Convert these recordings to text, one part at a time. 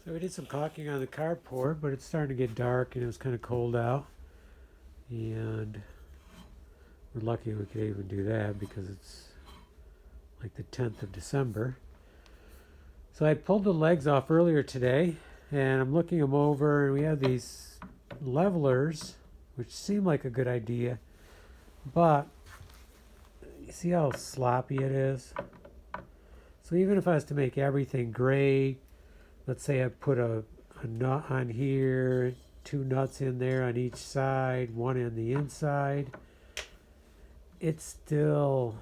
So we did some caulking on the carport, but it's starting to get dark and it was kind of cold out. And we're lucky we could even do that because it's like the 10th of December. So I pulled the legs off earlier today and I'm looking them over, and we have these levelers, which seem like a good idea, but you see how sloppy it is? So even if I was to make everything gray, let's say I put a nut on here, 2 nuts in there on each side, 1 on the inside, it's still,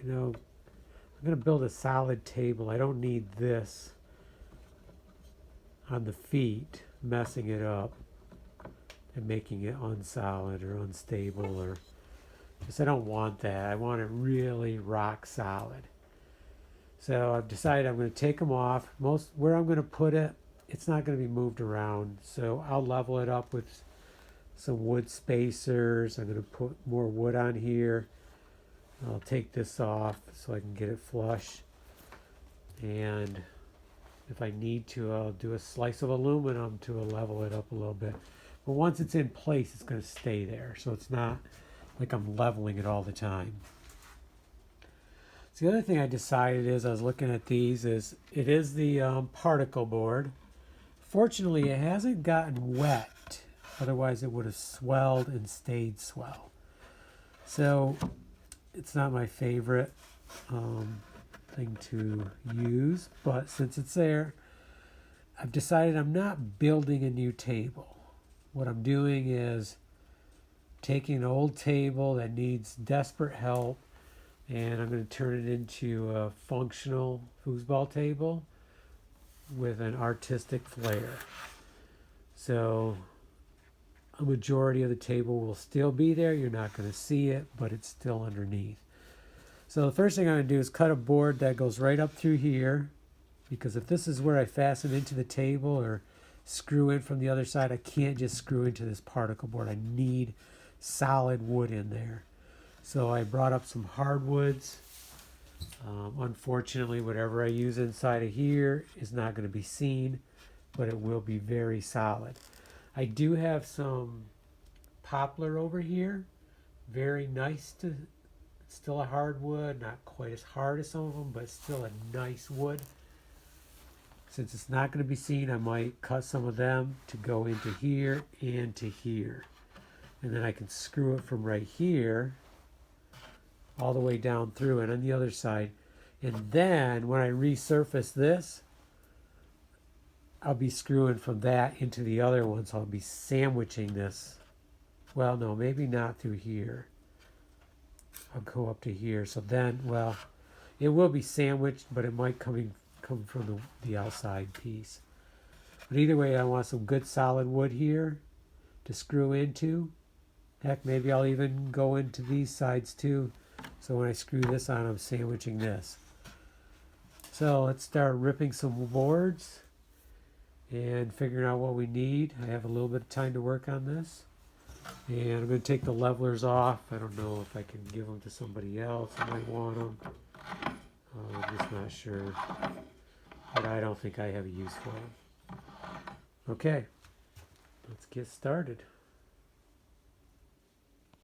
I'm going to build a solid table. I don't need this on the feet messing it up and making it unsolid or unstable, or because I don't want that. I want it really rock solid. So I've decided I'm going to take them off. Where I'm going to put it, it's not going to be moved around. So I'll level it up with some wood spacers. I'm going to put more wood on here. I'll take this off so I can get it flush. And if I need to, I'll do a slice of aluminum to level it up a little bit. But once it's in place, it's going to stay there. So it's not like I'm leveling it all the time. So the other thing I decided is, I was looking at these, is it is the particle board. Fortunately, it hasn't gotten wet. Otherwise, it would have swelled and stayed swell. So it's not my favorite thing to use, but since it's there, I've decided I'm not building a new table. What I'm doing is taking an old table that needs desperate help, and I'm going to turn it into a functional foosball table with an artistic flair. So a majority of the table will still be there. You're not going to see it, but it's still underneath. So the first thing I'm going to do is cut a board that goes right up through here, because if this is where I fasten into the table or screw in from the other side, I can't just screw into this particle board. I need solid wood in there. So I brought up some hardwoods. Unfortunately, whatever I use inside of here is not going to be seen, but it will be very solid. I do have some poplar over here. Very nice still a hardwood, not quite as hard as some of them, but still a nice wood. Since it's not going to be seen, I might cut some of them to go into here and to here. And then I can screw it from right here all the way down through and on the other side. And then when I resurface this, I'll be screwing from that into the other one. So I'll be sandwiching this. Well, no, maybe not through here. I'll go up to here. So then, well, it will be sandwiched, but it might come from the outside piece. But either way, I want some good solid wood here to screw into. Heck, maybe I'll even go into these sides too. So when I screw this on, I'm sandwiching this. So let's start ripping some boards and figuring out what we need. I have a little bit of time to work on this. And I'm going to take the levelers off. I don't know if I can give them to somebody else. I might want them. I'm just not sure. But I don't think I have a use for them. Okay, let's get started.